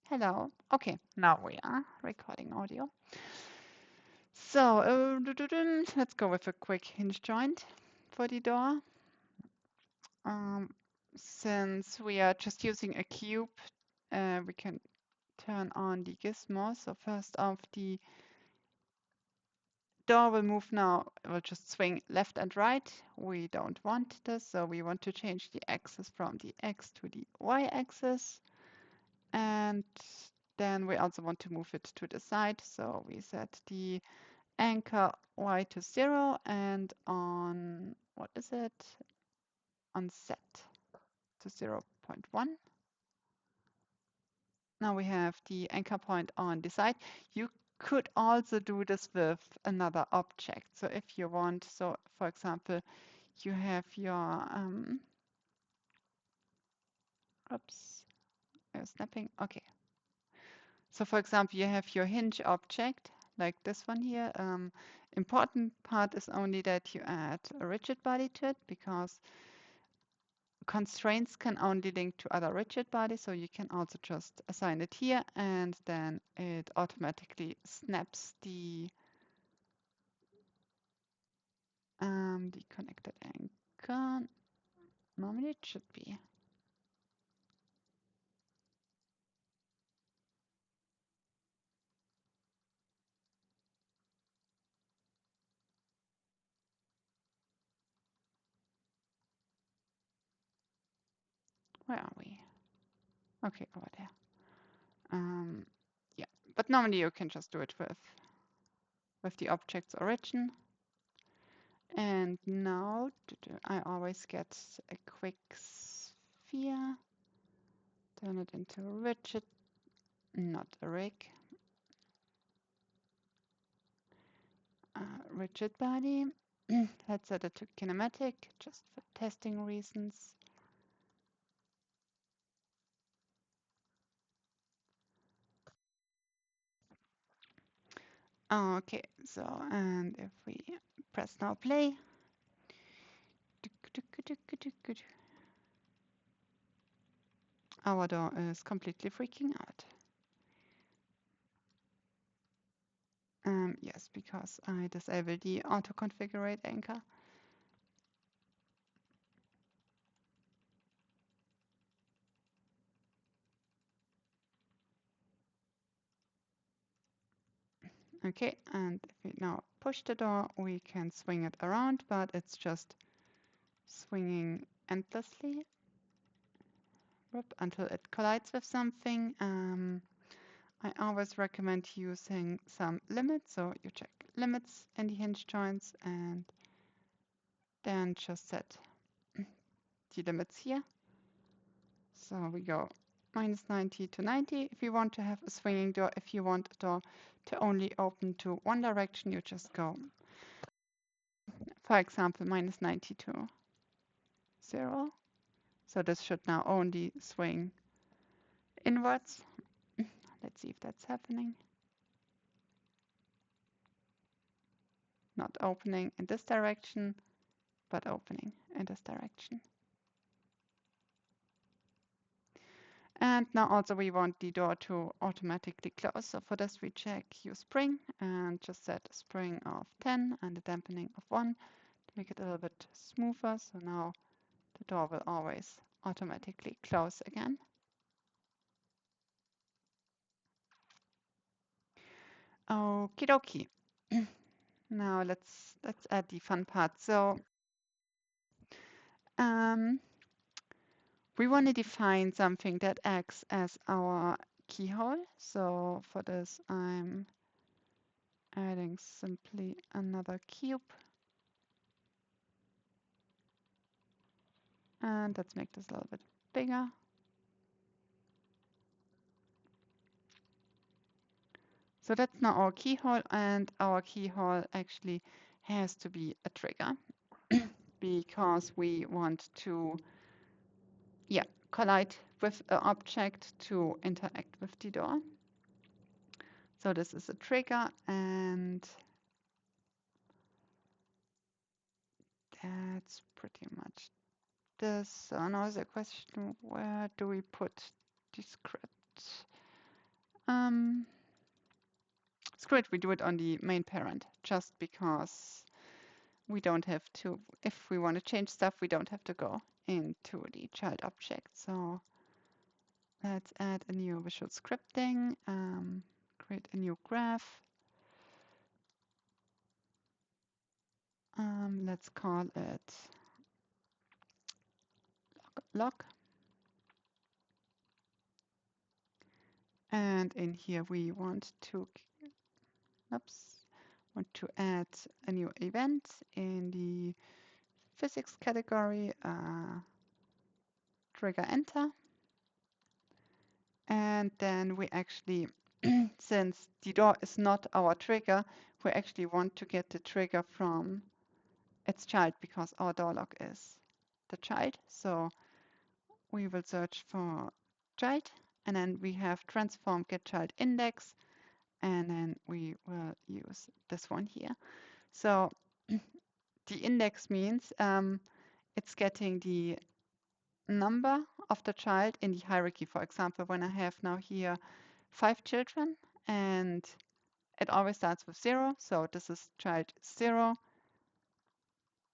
Hello. Okay, now we are recording audio. So, let's go with a quick hinge joint for the door. Since we are just using a cube, we can turn on the gizmo. So first off, the door will move now. It will just swing left and right. We don't want this, so we want to change the axis from the X to the Y axis. And then we also want to move it to the side. So we set the anchor Y to 0 and on, what is it? On set to 0.1. Now we have the anchor point on the side. You could also do this with another object. So if you want, so for example, you have your, oops, snapping. Okay. So for example, you have your hinge object like this one here. Important part is only that you add a rigid body to it because constraints can only link to other rigid bodies. So you can also just assign it here and then it automatically snaps the connected anchor. Normally it should be. Where are we? Okay, over there. Yeah, but normally you can just do it with the object's origin. And now I always get a quick sphere, turn it into a rigid, not a rig, rigid body. Let's set it to kinematic just for testing reasons. Okay, so and if we press now play, our door is completely freaking out. Yes, because I disabled the auto configurate anchor. Okay, and if we now push the door, we can swing it around, but it's just swinging endlessly until it collides with something. I always recommend using some limits. So you check limits in the hinge joints and then just set the limits here. So we go -90 to 90 if you want to have a swinging door. If you want a door to only open to one direction, you just go, for example, -90 to 0. So this should now only swing inwards. Let's see if that's happening. Not opening in this direction, but opening in this direction. And now also we want the door to automatically close. So for this we check use spring and just set a spring of 10 and a dampening of 1 to make it a little bit smoother. So now the door will always automatically close again. Okie dokie. Now let's add the fun part. So we want to define something that acts as our keyhole. So for this, I'm adding simply another cube. And let's make this a little bit bigger. So that's now our keyhole, and our keyhole actually has to be a trigger because we want to, collide with an object to interact with the door. So this is a trigger, and that's pretty much this. So now is the question, where do we put the script? screw it, we do it on the main parent, just because we don't have to, if we want to change stuff, we don't have to go into the child object. So let's add a new visual scripting, create a new graph. Let's call it log. And in here we want to, want to add a new event in the physics category, trigger enter. And then we actually, since the door is not our trigger, we actually want to get the trigger from its child because our door log is the child. So we will search for child, and then we have transform get child index, and then we will use this one here. So the index means it's getting the number of the child in the hierarchy. For example, when I have now here 5 children and it always starts with 0. So this is child 0,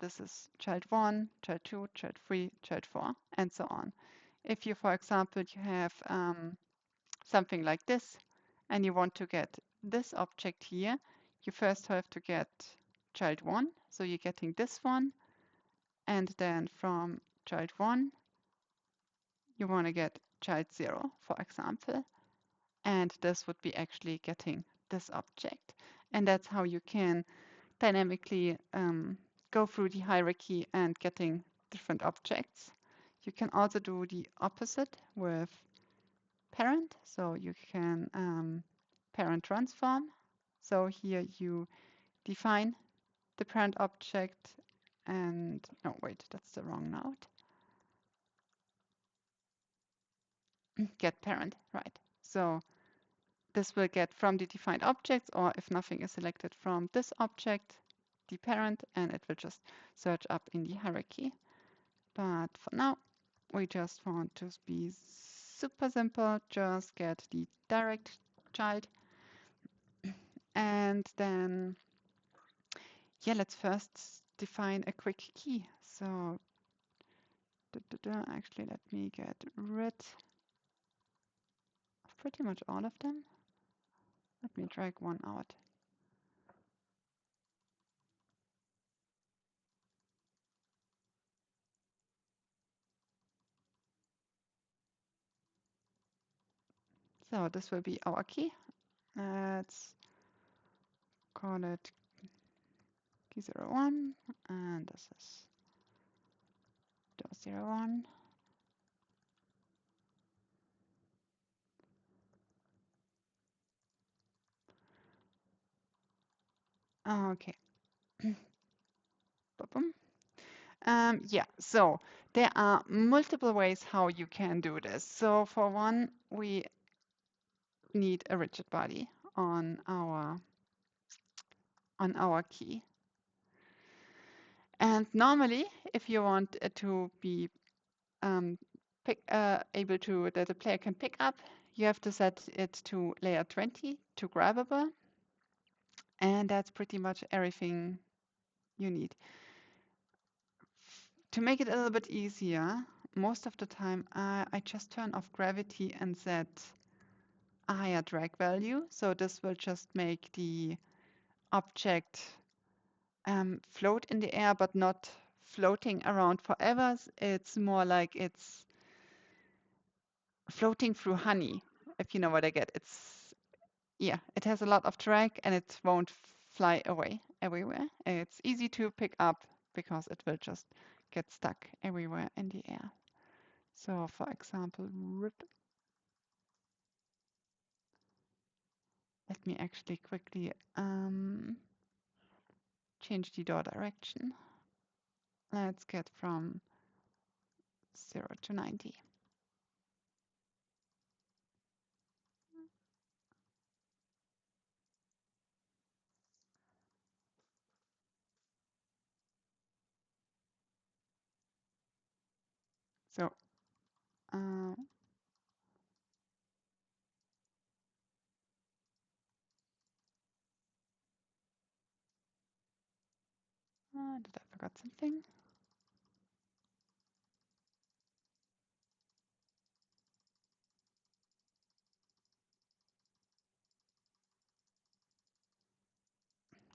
this is child 1, child 2, child 3, child 4, and so on. If you, for example, you have something like this and you want to get this object here, you first have to get child 1. So you're getting this one. And then from child 1, you want to get child 0, for example. And this would be actually getting this object. And that's how you can dynamically go through the hierarchy and getting different objects. You can also do the opposite with parent. So you can parent transform. So here you define the parent object and, no, wait, that's the wrong node. Get parent, right. So this will get from the defined objects, or if nothing is selected from this object, the parent, and it will just search up in the hierarchy. But for now, we just want to be super simple, just get the direct child. And then, yeah, let's first define a quick key. So actually, let me get rid of pretty much all of them. Let me drag one out. So this will be our key. Let's call it key 01, and this is door 01. Okay. Yeah, so there are multiple ways how you can do this. So for one, we need a rigid body on our key. And normally, if you want to be able to that the player can pick up, you have to set it to layer 20 to grabbable, and that's pretty much everything you need. To make it a little bit easier, most of the time I just turn off gravity and set a higher drag value. So this will just make the object float in the air, but not floating around forever. It's more like it's floating through honey, if you know what I get. Yeah, it has a lot of drag and it won't fly away everywhere. It's easy to pick up because it will just get stuck everywhere in the air. So for example, let me actually quickly change the door direction. Let's get from 0 to 90. So Did I forgot something?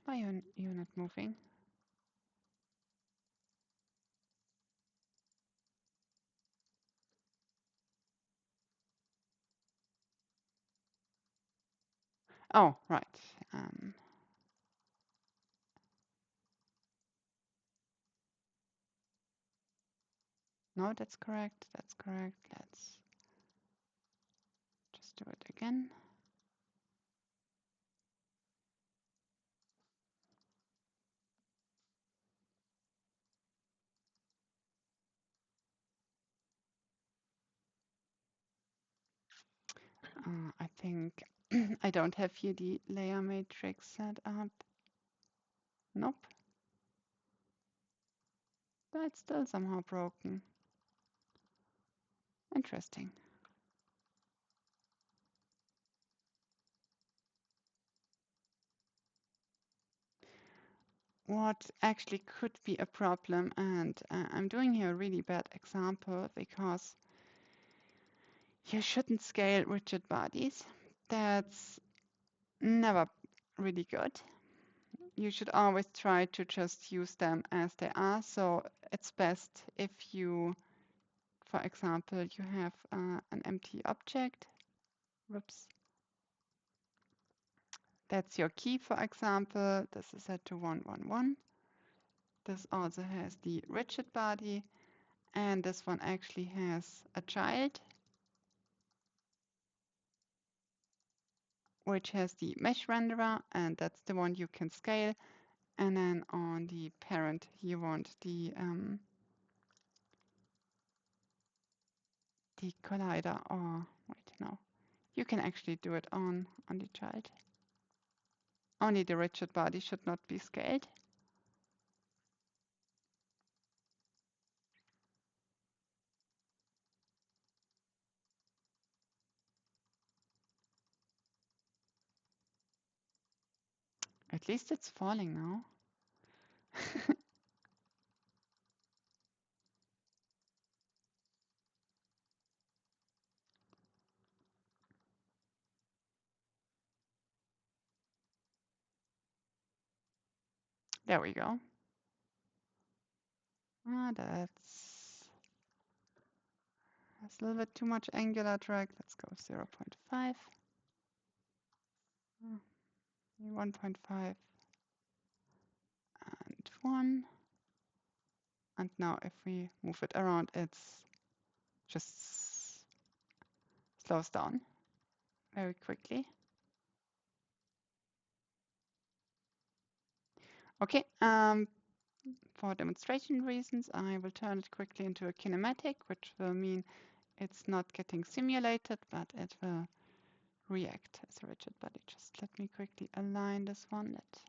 Why are you not moving? Oh, right. No, that's correct. That's correct. Let's just do it again. I think I don't have here the layer matrix set up. Nope, that's still somehow broken. Interesting. What actually could be a problem, and I'm doing here a really bad example because you shouldn't scale rigid bodies. That's never really good. You should always try to just use them as they are. So it's best if you, for example, you have an empty object. Whoops. That's your key, for example. This is set to 111. This also has the rigid body, and this one actually has a child, which has the mesh renderer, and that's the one you can scale. And then on the parent, you want the collider, or wait, no, you can actually do it on the child. Only the rigid body should not be scaled. At least it's falling now. There we go. That's a little bit too much angular drag. Let's go 0.5. 1.5 and 1. And now if we move it around, it's just slows down very quickly. Okay, for demonstration reasons, I will turn it quickly into a kinematic, which will mean it's not getting simulated, but it will react as a rigid body. Just let me quickly align this one that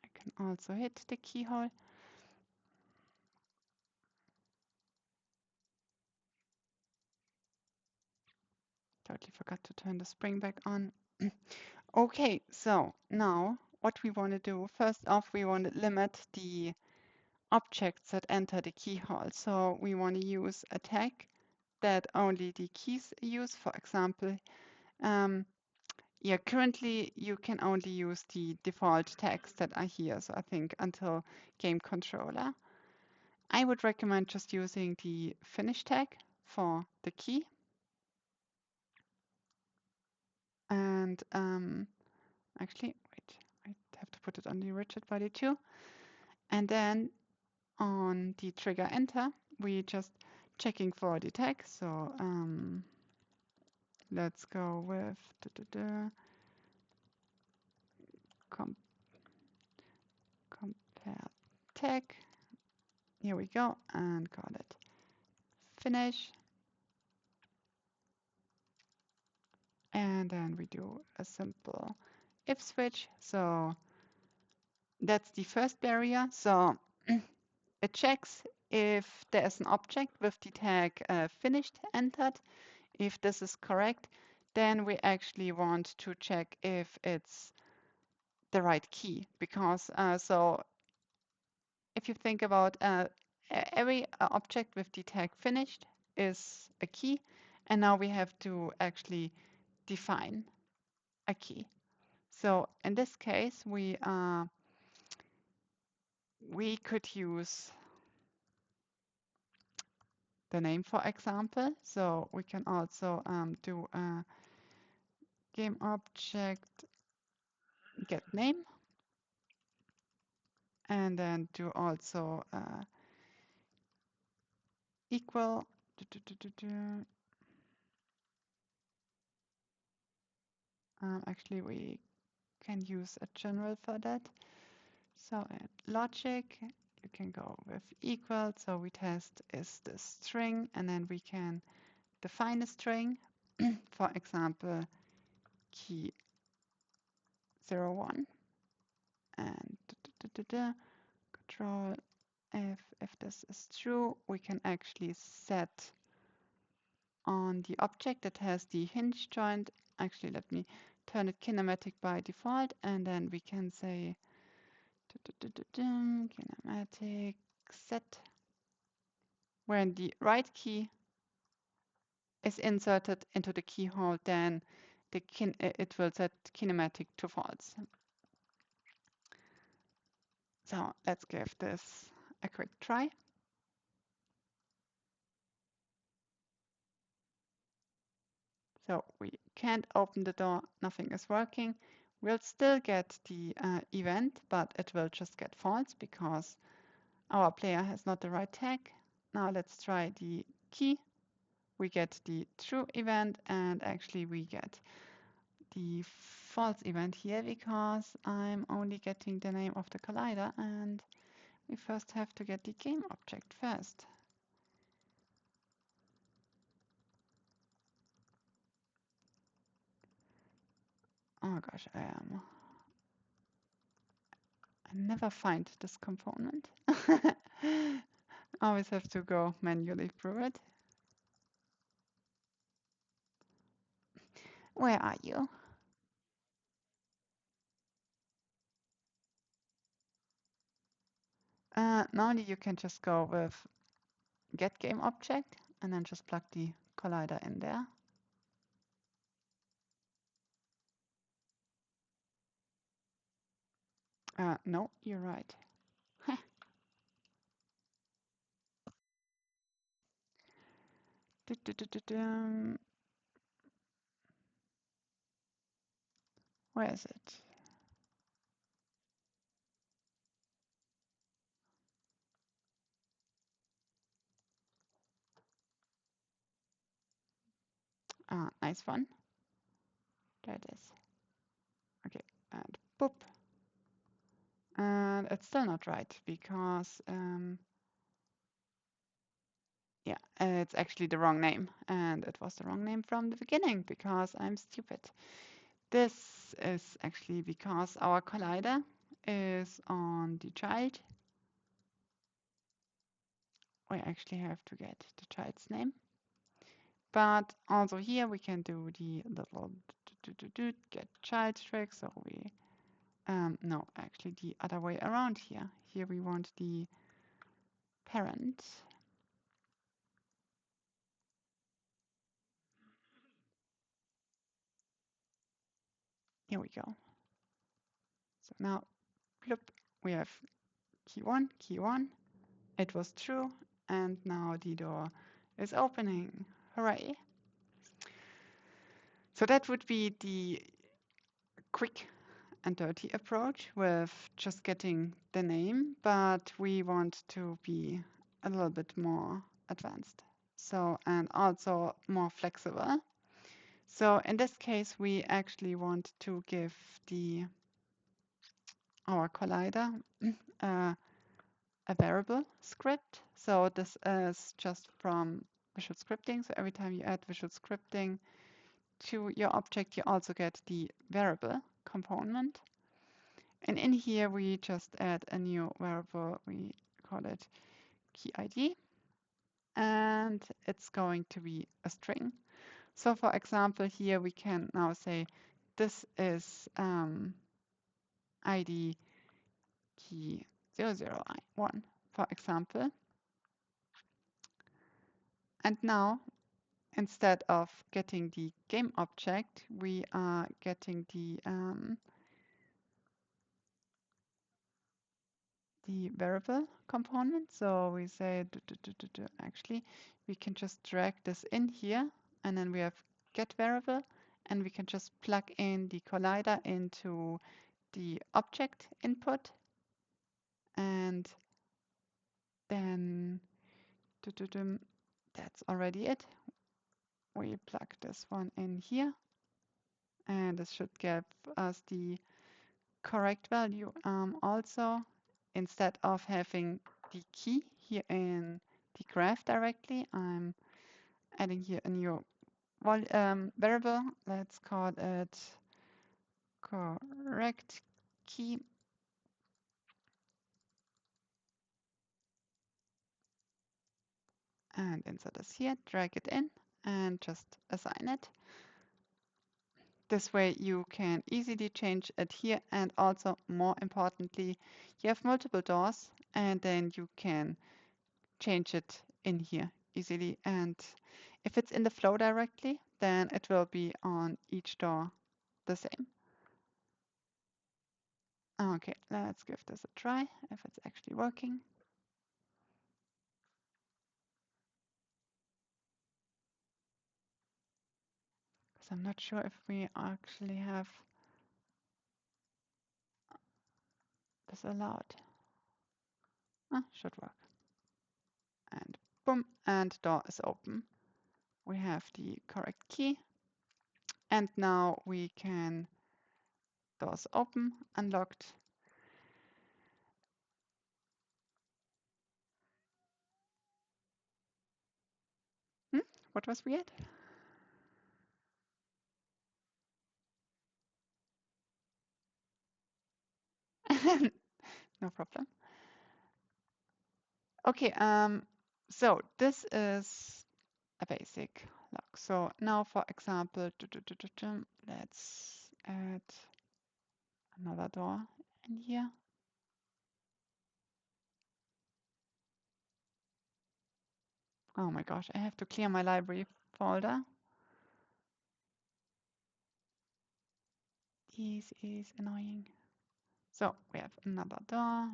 I can also hit the keyhole. Totally forgot to turn the spring back on. Okay, so now what we want to do, first off, we want to limit the objects that enter the keyhole. So we want to use a tag that only the keys use. For example, yeah, currently you can only use the default tags that are here. So I think until game controller, I would recommend just using the finish tag for the key. And actually, wait, I have to put it on the rigid body too. And then on the trigger enter, we just checking for the tag. So let's go with compare tag. Here we go, and call it finish. And then we do a simple if switch. So that's the first barrier. So it checks if there's an object with the tag finished entered. If this is correct, then we actually want to check if it's the right key, because so if you think about every object with the tag finished is a key, and now we have to actually define a key. So in this case, we could use the name, for example. So we can also do a game object get name, and then do also equal. Actually, we can use a general for that. So at logic, you can go with equal. So we test is the string, and then we can define a string. For example, key 01, and control F. If this is true, we can actually set on the object that has the hinge joint. Actually, let me turn it kinematic by default, and then we can say kinematic set, when the right key is inserted into the keyhole, then it will set kinematic to false. So let's give this a quick try. So we can't open the door, nothing is working. We'll still get the event, but it will just get false because our player has not the right tag. Now let's try the key. We get the true event, and actually we get the false event here because I'm only getting the name of the collider, and we first have to get the game object first. Oh gosh, I never find this component. Always have to go manually through it. Where are you? Normally you can just go with get game object and then just plug the collider in there. No, you're right. Where is it? Nice one. There it is. Okay, and boop. And it's still not right because, yeah, it's actually the wrong name. And it was the wrong name from the beginning because I'm stupid. This is actually because our collider is on the child. We actually have to get the child's name. But also here we can do the little get child trick. So we, no, actually the other way around here. Here we want the parent. Here we go. So now, bloop, we have key 1, key 1. It was true, and now the door is opening. Hooray. So that would be the quick and dirty approach with just getting the name, but we want to be a little bit more advanced. So, and also more flexible. So in this case, we actually want to give our collider a variable script. So this is just from visual scripting. So every time you add visual scripting to your object, you also get the variable component. And in here, we just add a new variable. We call it key ID. And it's going to be a string. So for example, here we can now say this is ID key 001, for example. And now, instead of getting the game object, we are getting the variable component. So we say, actually, we can just drag this in here, and then we have get variable, and we can just plug in the collider into the object input, and then that's already it. We plug this one in here, and this should give us the correct value. Also, instead of having the key here in the graph directly, I'm adding here a new variable. Let's call it correct key. And insert this here, drag it in, and just assign it. This way you can easily change it here, and also more importantly, you have multiple doors, and then you can change it in here easily. And if it's in the flow directly, then it will be on each door the same. Okay, let's give this a try if it's actually working. Because I'm not sure if we actually have this allowed. Should work. And boom, and door is open. We have the correct key. And now we can, doors open, unlocked. What was weird? No problem. Okay, so this is a basic lock. So now, for example, let's add another door in here. Oh my gosh, I have to clear my library folder. This is annoying. So we have another door.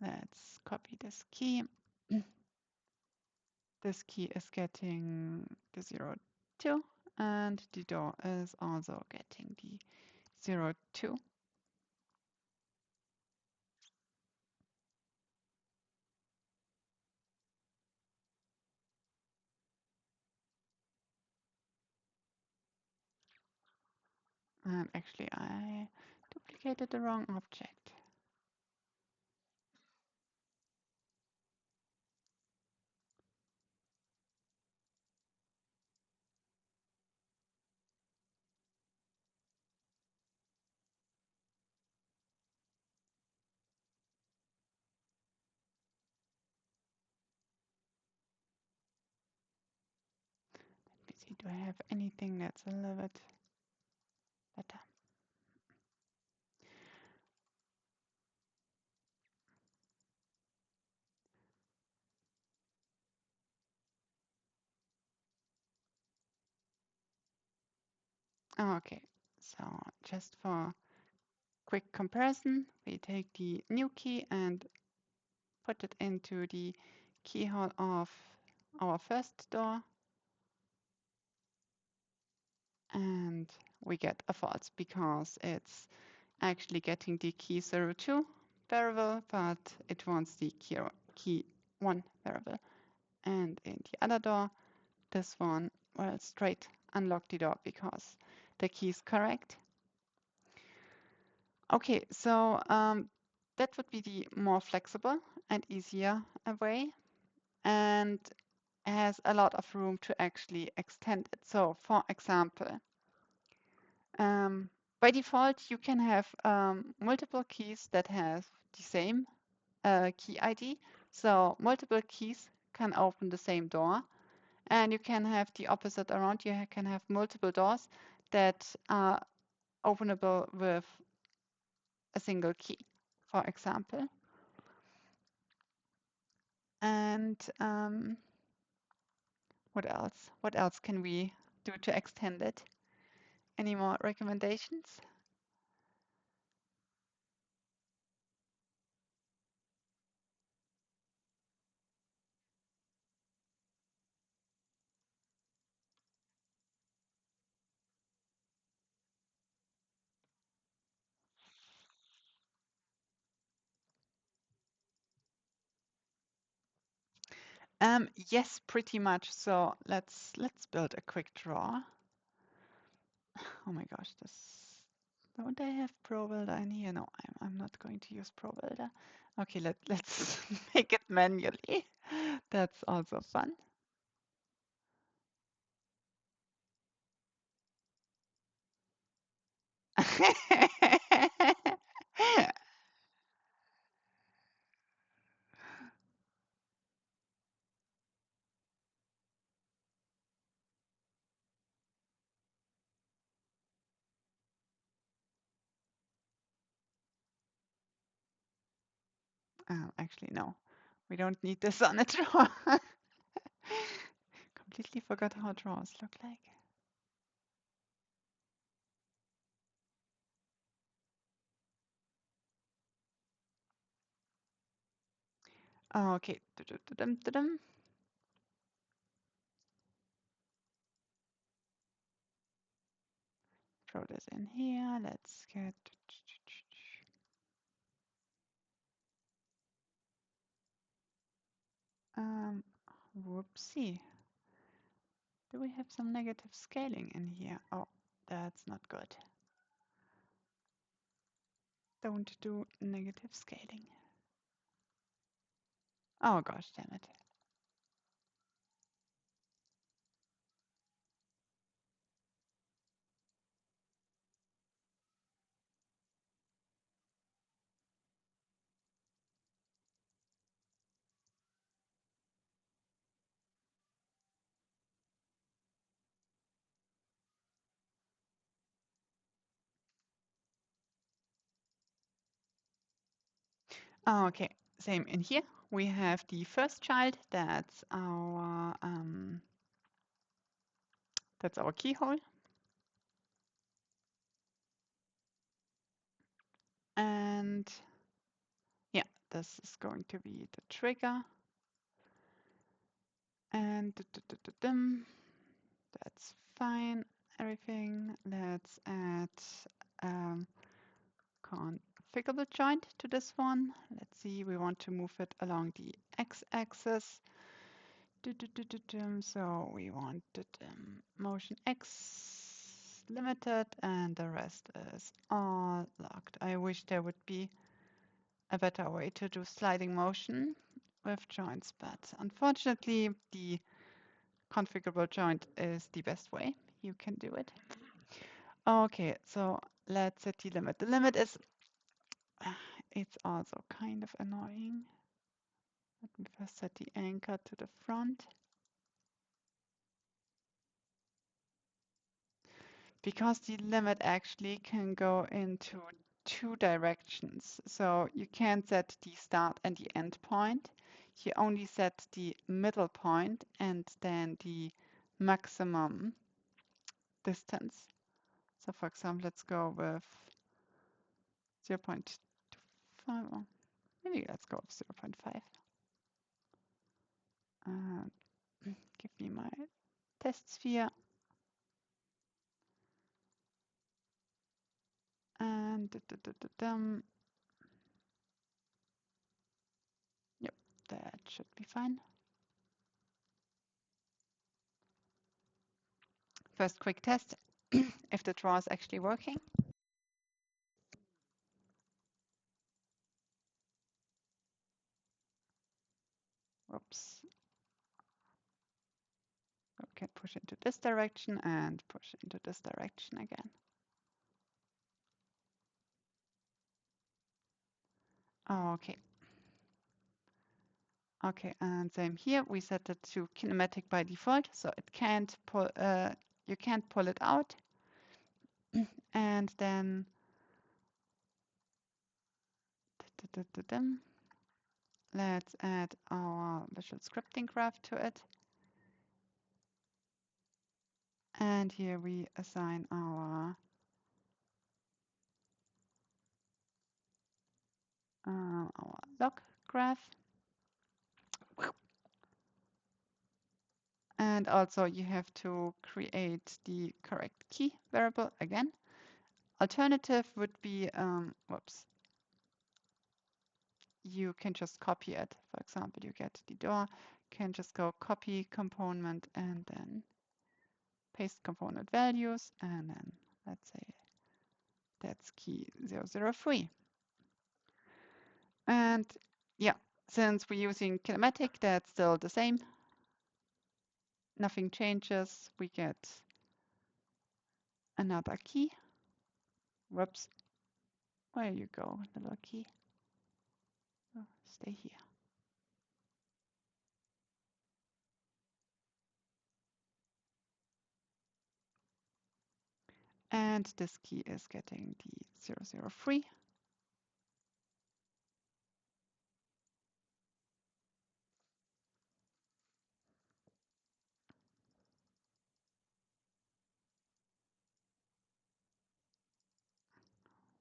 Let's copy this key. This key is getting the 02, and the door is also getting the 02. And actually, I duplicated the wrong object. Let me see, do I have anything that's a little bit better? Oh, okay, so just for quick comparison, we take the new key and put it into the keyhole of our first door, and we get a false because it's actually getting the key 02 variable, but it wants the key 1 variable. And in the other door, this one will straight unlock the door because the key is correct. Okay, so that would be the more flexible and easier way, and has a lot of room to actually extend it. So for example, by default, you can have multiple keys that have the same key ID. So multiple keys can open the same door. And you can have the opposite around. You can have multiple doors that are openable with a single key. for example. And what else? What else can we do to extend it? Any more recommendations? Yes, pretty much. So let's build a quick draw. Oh my gosh, this don't I have Pro Builder in here? No, I'm not going to use Pro Builder. Okay, let's make it manually. That's also fun. Actually, no, we don't need this on a draw. Completely forgot how draws look like. Oh, okay. Dum-dum-dum-dum. Throw this in here. Let's get. Whoopsie. Do we have some negative scaling in here? Oh, that's not good. Don't do negative scaling. Oh gosh, damn it. Oh, okay, same in here. We have the first child. That's our keyhole. And yeah, this is going to be the trigger. And that's fine. Everything. Let's add configurable joint to this one. Let's see, we want to move it along the x-axis. So we wanted motion X limited and the rest is all locked. I wish there would be a better way to do sliding motion with joints, but unfortunately the configurable joint is the best way you can do it. Okay, so let's set the limit. The limit is, it's also kind of annoying. Let me first set the anchor to the front. Because the limit actually can go into two directions. So you can't set the start and the end point. You only set the middle point and then the maximum distance. So for example, let's go with 0.25, or maybe let's go with 0.5. Give me my test sphere. And yep, that should be fine. First quick test if the draw is actually working. Whoops. Okay, push into this direction and push into this direction again. Oh, okay. Okay, and same here. We set it to kinematic by default, so it can't pull. You can't pull it out. And then Let's add our visual scripting graph to it. And here we assign our log graph. And also you have to create the correct key variable again. Alternative would be, you can just copy it. For example, you get the door, can just go copy component and then paste component values, and then let's say that's key 003. And yeah, since we're using kinematic, that's still the same. Nothing changes. We get another key. Whoops. Where you go, little key? Oh, stay here. And this key is getting the 003.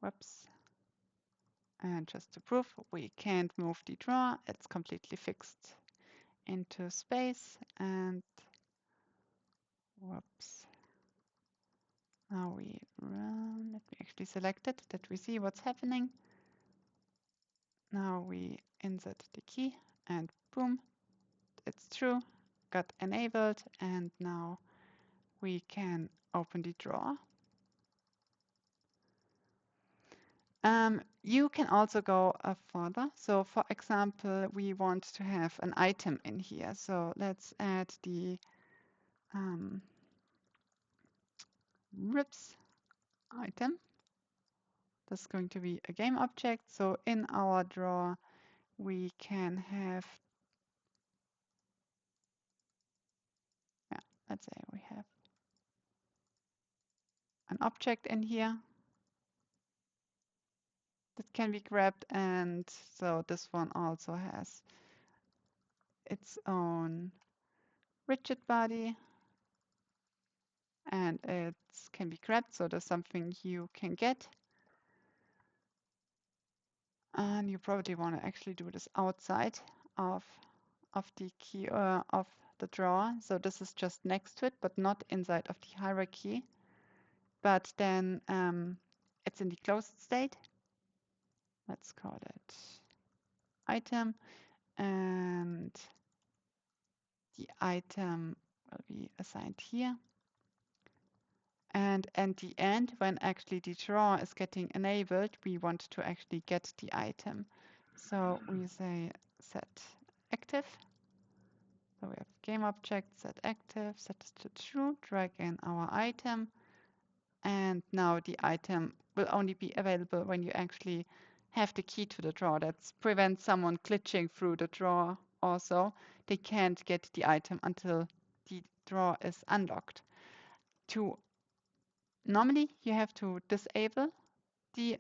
Whoops. And just to prove, we can't move the drawer. It's completely fixed into space. And whoops. Now we run. Let me actually select it that we see what's happening. Now we insert the key and boom, it's true, got enabled, and now we can open the drawer. You can also go further. So for example, we want to have an item in here. So let's add the rips item. That's going to be a game object. So in our drawer, we can have, yeah, let's say we have an object in here that can be grabbed. And so this one also has its own rigid body and it can be grabbed. So there's something you can get. And you probably want to actually do this outside of the key of the drawer. So this is just next to it, but not inside of the hierarchy. But then it's in the closed state. Let's call it item. And the item will be assigned here. And at the end, when actually the drawer is getting enabled, we want to actually get the item. So we say set active. So we have game object, set active, set this to true, drag in our item. And now the item will only be available when you actually have the key to the drawer. That prevents someone glitching through the drawer also. They can't get the item until the drawer is unlocked. Normally, you have to disable the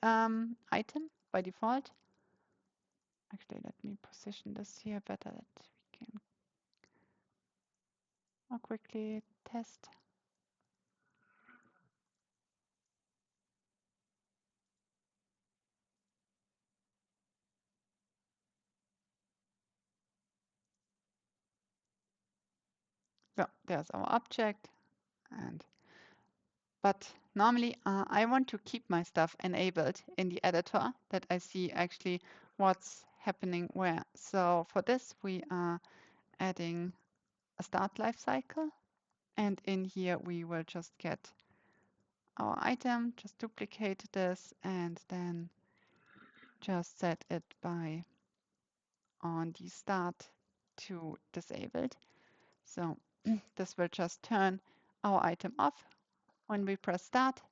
item by default. Actually, let me position this here better that we can more quickly test. So there's our object. But normally, I want to keep my stuff enabled in the editor that I see actually what's happening where. So for this, we are adding a start lifecycle. And in here, we will just get our item, just duplicate this, and then just set it by on the start to disabled. So this will just turn our item off when we press start,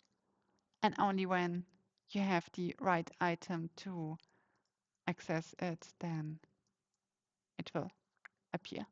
and only when you have the right item to access it, then it will appear.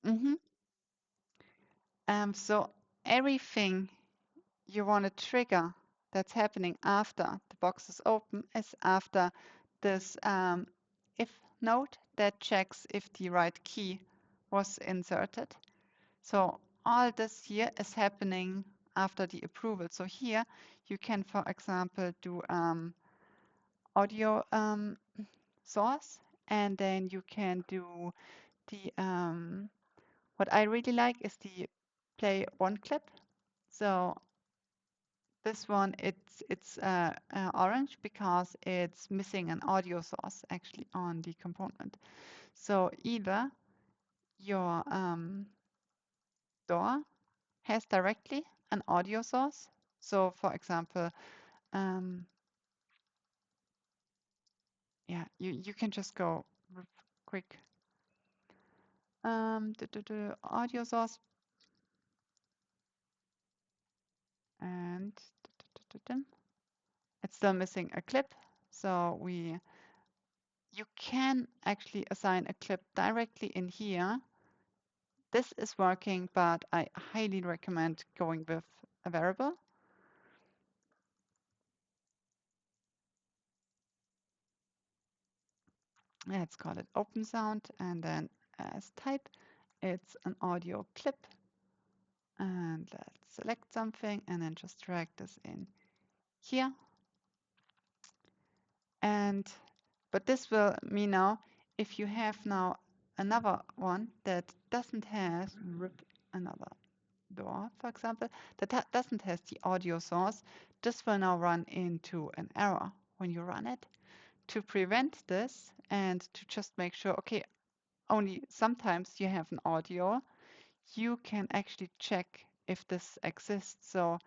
Mm-hmm. So everything you want to trigger that's happening after the box is open is after this if node that checks if the right key was inserted. So all this here is happening after the approval. So here you can, for example, do audio source, and then you can do the what I really like is the play one clip. So this one, it's orange because it's missing an audio source actually on the component. So either your door has directly an audio source. So for example, um, yeah, you can just go quick the audio source and it's still missing a clip. So you can actually assign a clip directly in here. This is working, but I highly recommend going with a variable. Let's call it open sound, and then as type, it's an audio clip. And let's select something and then just drag this in here. And but this will mean now if you have now another one that doesn't have another door, for example, that doesn't have the audio source, this will now run into an error when you run it. To prevent this and to just make sure, okay, only sometimes you have an audio, you can actually check if this exists. So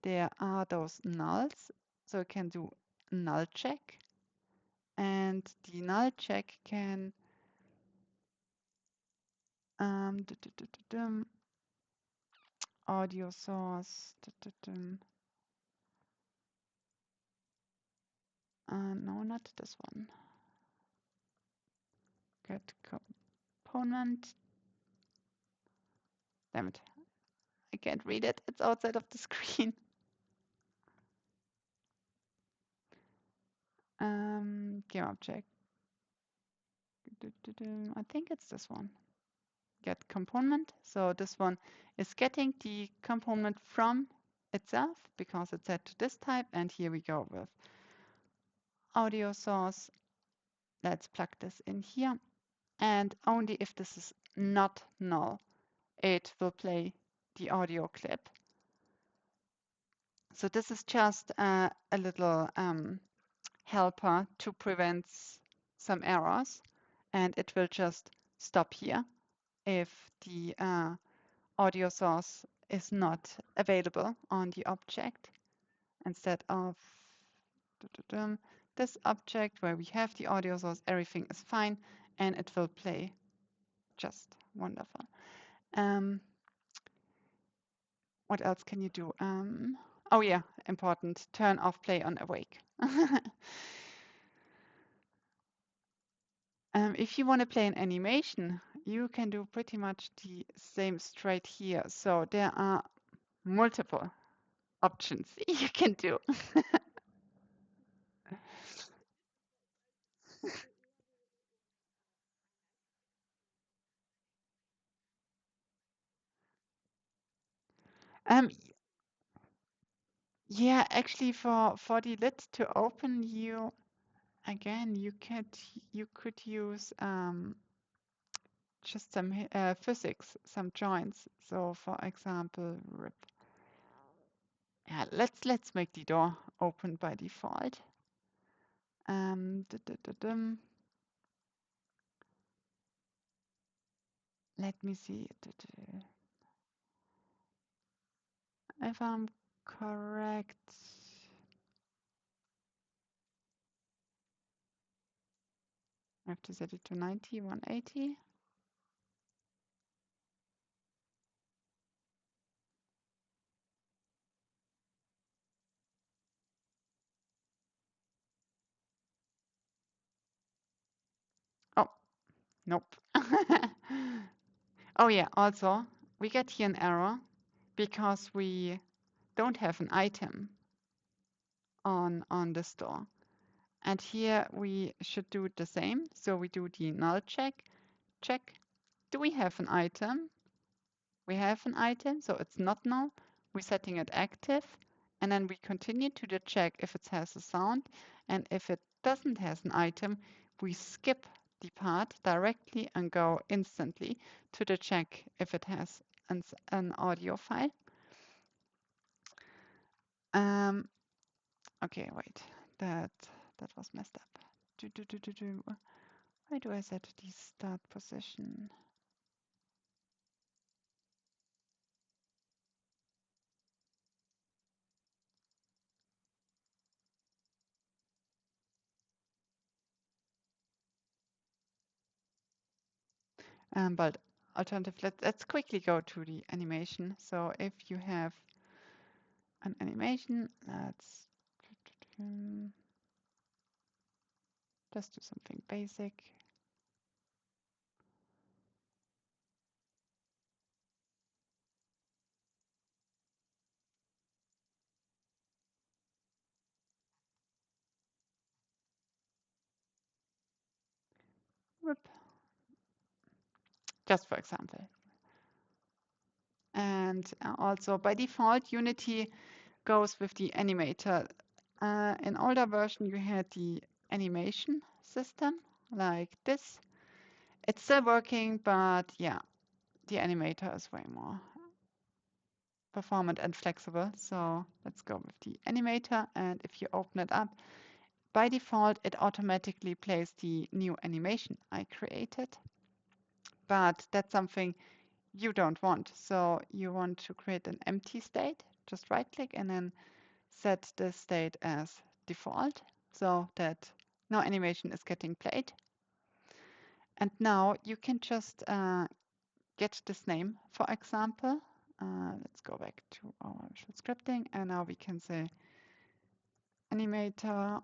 there are those nulls. So you can do null check, and the null check can audio source. No, not this one. Get component. Damn it. I can't read it. It's outside of the screen. Game object. I think it's this one. Get component. So this one is getting the component from itself because it's set to this type. And here we go with audio source. Let's plug this in here. And only if this is not null, it will play the audio clip. So this is just a little helper to prevent some errors, and it will just stop here if the audio source is not available on the object instead of this object where we have the audio source, everything is fine, and it will play just wonderful. What else can you do? Oh yeah, important, turn off play on awake. If you want to play an animation, you can do pretty much the same straight here. So there are multiple options you can do. um, yeah, actually, for the lid to open, you could use just some physics, some joints. So, for example, rip. Yeah, let's make the door open by default. Let me see if I'm correct. I have to set it to 90, 180. Oh, nope. Oh yeah, also we get here an error because we don't have an item on the store. And here we should do the same. So we do the null check. Check. Do we have an item? We have an item, so it's not null. We're setting it active. And then we continue to the check if it has a sound. And if it doesn't have an item, we skip the part directly and go instantly to the check if it has an audio file. Um, okay, wait, that was messed up. Why do I set the start position? But alternative, let's quickly go to the animation. So if you have an animation, let's just do something basic. Whoop. Just for example. And also by default, Unity goes with the animator. In older version, you had the animation system like this. It's still working, but yeah, the animator is way more performant and flexible. So let's go with the animator. And if you open it up, by default, it automatically plays the new animation I created. But that's something you don't want. So you want to create an empty state. Just right click and then set the state as default so that no animation is getting played. And now you can just get this name, for example. Let's go back to our visual scripting, and now we can say animator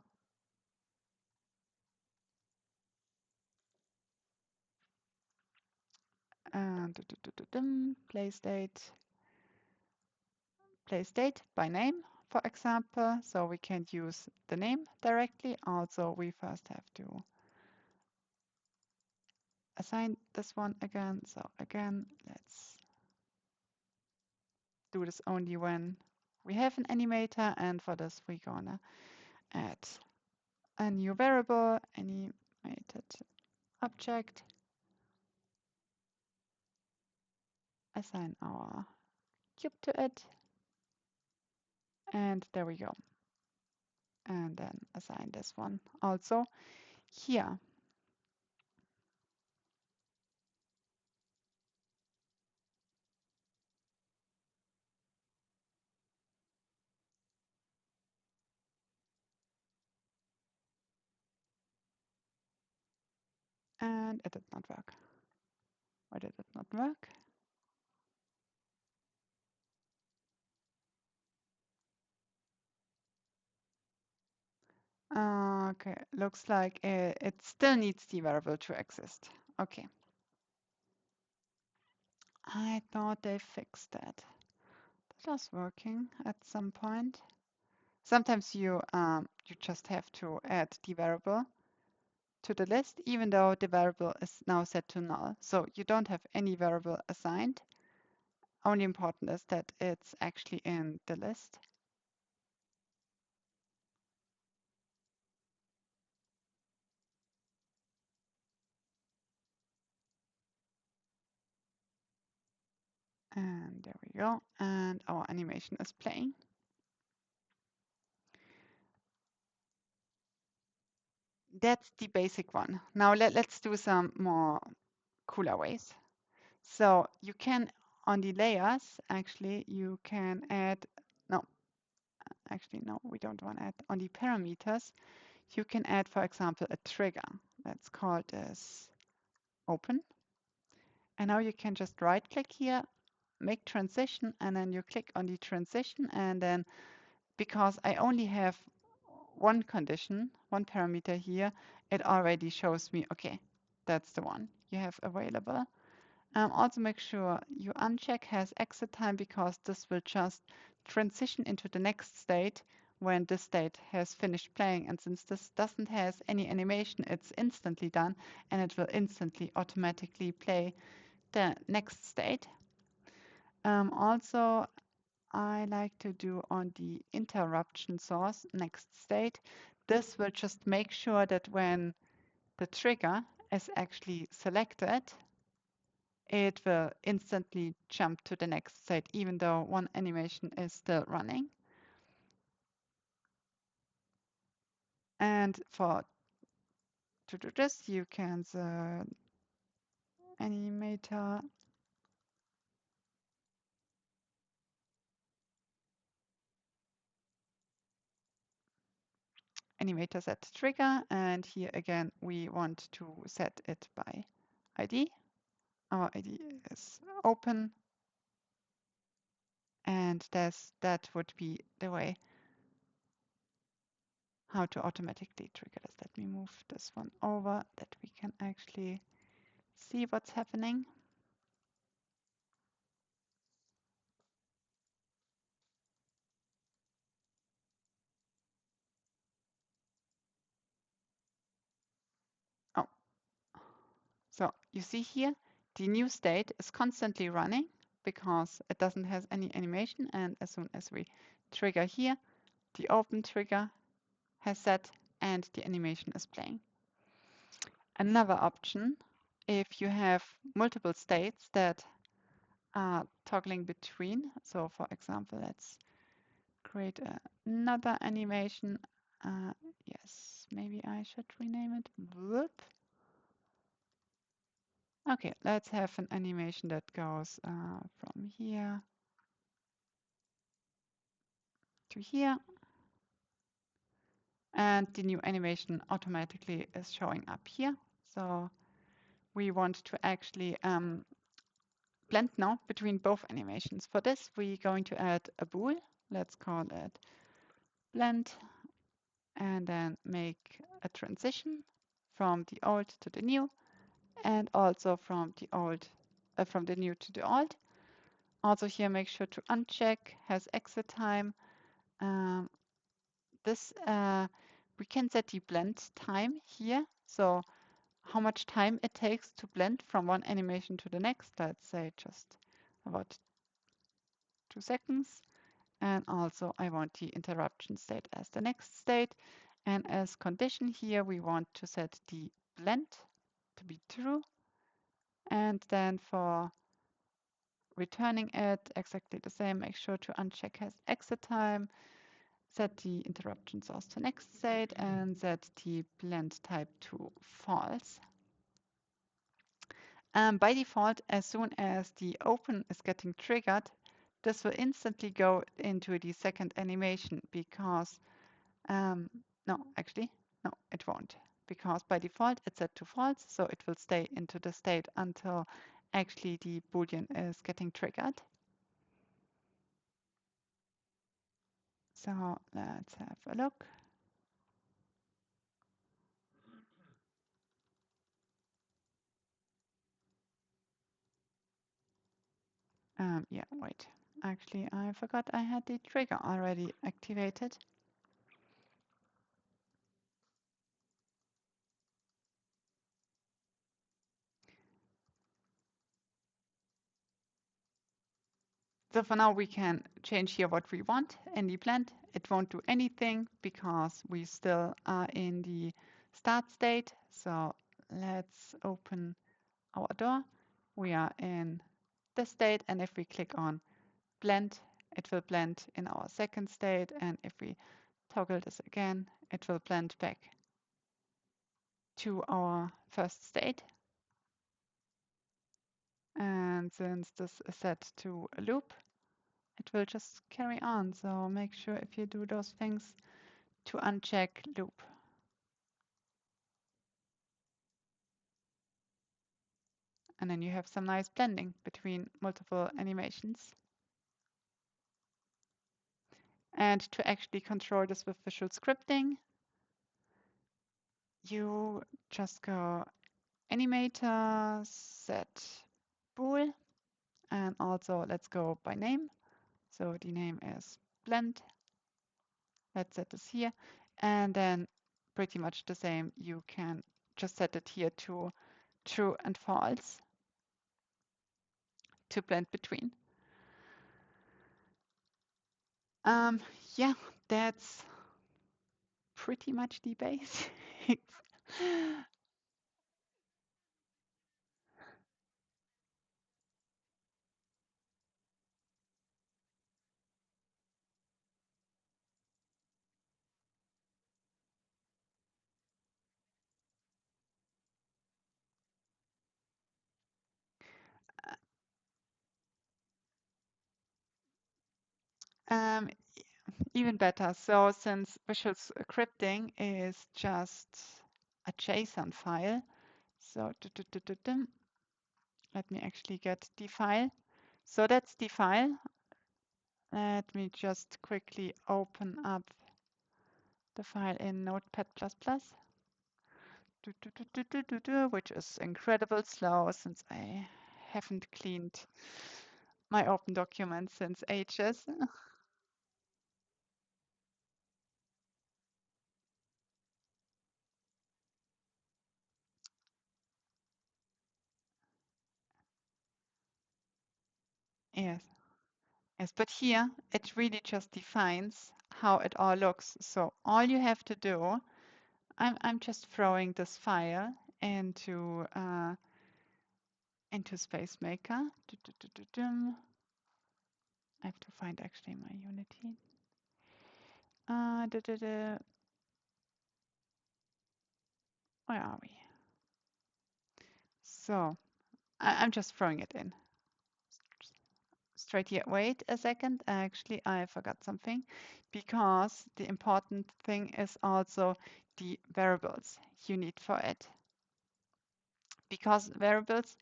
and play state by name, for example. So we can use the name directly. Also, we first have to assign this one again. So again, let's do this only when we have an animator, and for this we're gonna add a new variable, animated object, assign our cube to it, and there we go. And then assign this one also here. And it did not work. Why did it not work? Okay, looks like it still needs the variable to exist. Okay. I thought they fixed that. That was working at some point. Sometimes you just have to add the variable to the list, even though the variable is now set to null. So you don't have any variable assigned. Only important is that it's actually in the list. And there we go. And our animation is playing. That's the basic one. Now let's do some more cooler ways. So you can, on the layers, actually, you can add, no, actually, no, we don't want to add. On the parameters, you can add, for example, a trigger. Let's call this open. And now you can just right click here, make transition, and then you click on the transition. And then because I only have one condition, one parameter here, it already shows me, okay, that's the one you have available. Also make sure you uncheck has exit time because this will just transition into the next state when this state has finished playing. And since this doesn't has any animation, it's instantly done and it will instantly automatically play the next state. Also, I like to do on the interruption source next state. This will just make sure that when the trigger is actually selected, it will instantly jump to the next state, even though one animation is still running. And to do this, you can the animator set trigger, and here again we want to set it by ID. Our ID is open, and that would be the way how to automatically trigger this. Let me move this one over that we can actually see what's happening. Oh, so you see here, the new state is constantly running because it doesn't have any animation. And as soon as we trigger here, the open trigger has set and the animation is playing. Another option, if you have multiple states that are toggling between. So for example, let's create another animation. Yes, maybe I should rename it. Whoop. Okay, let's have an animation that goes from here to here. And the new animation automatically is showing up here. So we want to actually blend now between both animations. For this, we're going to add a bool. Let's call it blend, and then make a transition from the old to the new, and also from the new to the old. Also here, make sure to uncheck has exit time. This we can set the blend time here. So how much time it takes to blend from one animation to the next. Let's say just about 2 seconds. And also I want the interruption state as the next state. And as condition here, we want to set the blend to be true. And then for returning it, exactly the same. Make sure to uncheck has exit time, set the interruption source to next state, and set the blend type to false. By default, as soon as the open is getting triggered, this will instantly go into the second animation because, no, actually, no, it won't. Because by default, it's set to false, so it will stay into the state until actually the Boolean is getting triggered. So let's have a look. Yeah, wait. Actually, I forgot I had the trigger already activated. So for now, we can change here what we want in the blend. It won't do anything because we still are in the start state. So let's open our door. We are in this state, and if we click on blend, it will blend in our second state. And if we toggle this again, it will blend back to our first state. And since this is set to a loop, it will just carry on. So make sure if you do those things to uncheck loop. And then you have some nice blending between multiple animations. And to actually control this with visual scripting, you just go animator set bool. And also let's go by name. So the name is blend. Let's set this here. And then pretty much the same. You can just set it here to true and false to blend between. Um, yeah, that's pretty much the basics. Um, Even better. So since visual scripting is just a JSON file, so let me actually get the file. So that's the file. Let me just quickly open up the file in Notepad++, which is incredibly slow since I haven't cleaned my open documents since ages. Yes, yes, but here it really just defines how it all looks. So all you have to do, I'm just throwing this file into Space Maker. I have to find actually my Unity. Where are we? So I'm just throwing it in straight here. Wait a second. Actually, I forgot something because the important thing is also the variables you need for it. Because variables,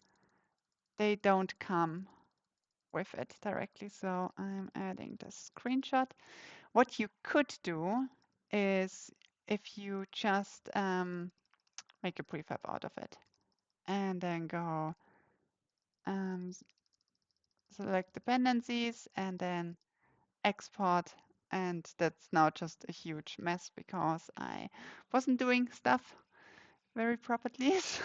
they don't come with it directly. So I'm adding the screenshot. What you could do is if you just make a prefab out of it and then go um, select dependencies and then export. And that's now just a huge mess because I wasn't doing stuff very properly. So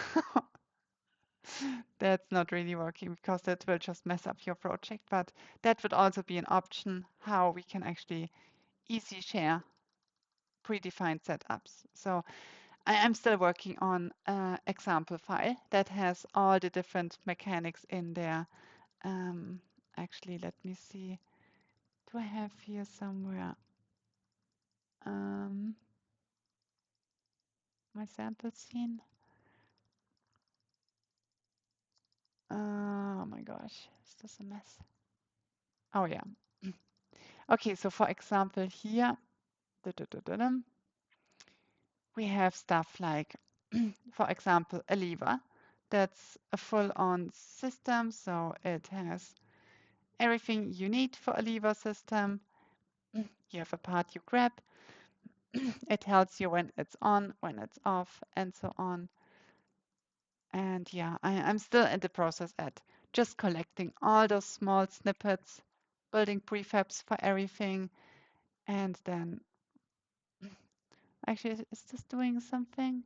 that's not really working because that will just mess up your project. But that would also be an option how we can actually easy share predefined setups. So I am still working on an example file that has all the different mechanics in there. Actually, let me see. Do I have here somewhere my sample scene? Oh my gosh, is this a mess? Oh yeah. Okay, so for example here, we have stuff like, for example, a lever. That's a full-on system, so it has everything you need for a lever system. You have a part you grab. It tells you when it's on, when it's off, and so on. And yeah, I'm still in the process at just collecting all those small snippets, building prefabs for everything, and then actually, is this doing something?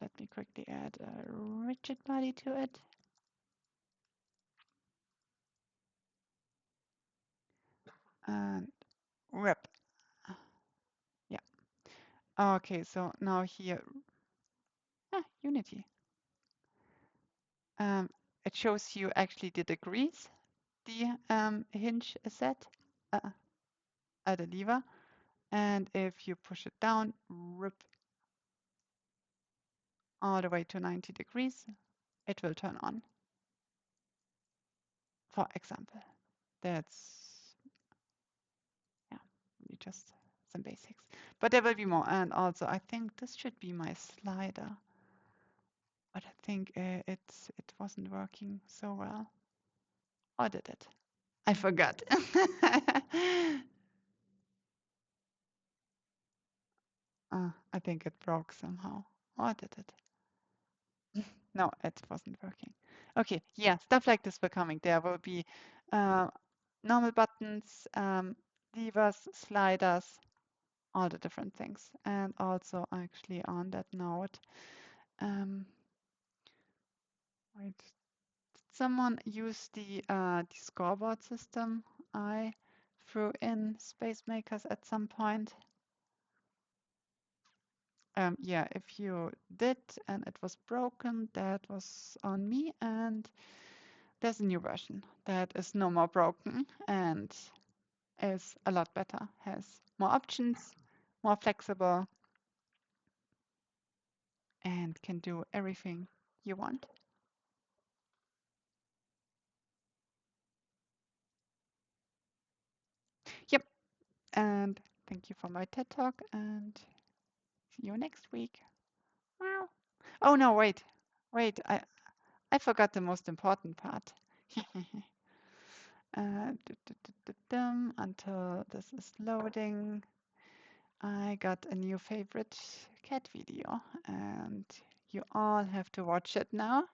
Let me quickly add a rigid body to it. And rip. Yeah. Okay, so now here, Unity. Um, it shows you actually the degrees the hinge is set, the lever. And if you push it down, rip all the way to 90 degrees, it will turn on, for example. That's, yeah, just some basics. But there will be more. And also, I think this should be my slider. But I think it wasn't working so well. Or did it? I forgot. I think it broke somehow. Or did it? No, it wasn't working. Okay, yeah, stuff like this will coming. There will be uh, normal buttons, levers, sliders, all the different things. And also actually on that note, wait, did someone use the scoreboard system I threw in Space Makers at some point? Yeah, if you did and it was broken, that was on me. And there's a new version that is no more broken and is a lot better, has more options, more flexible, and can do everything you want. Yep, and thank you for my TED Talk, and see you next week. Wow. Oh no, wait, I forgot the most important part. Until this is loading, I got a new favorite cat video, and you all have to watch it now.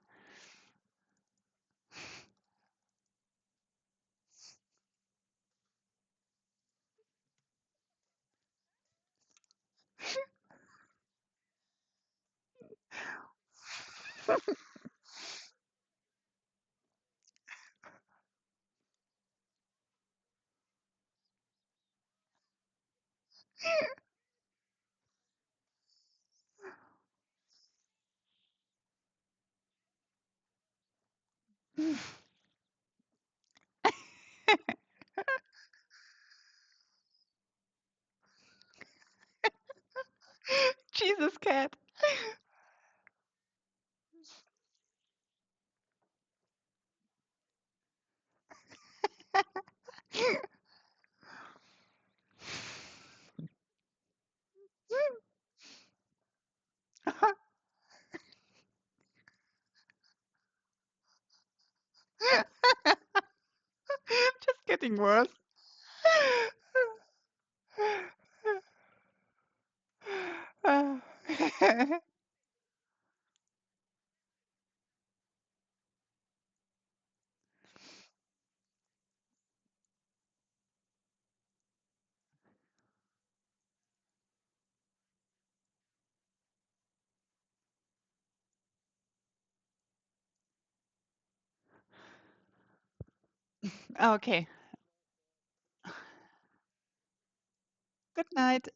Jesus, cat. Just getting worse. Okay. Good night.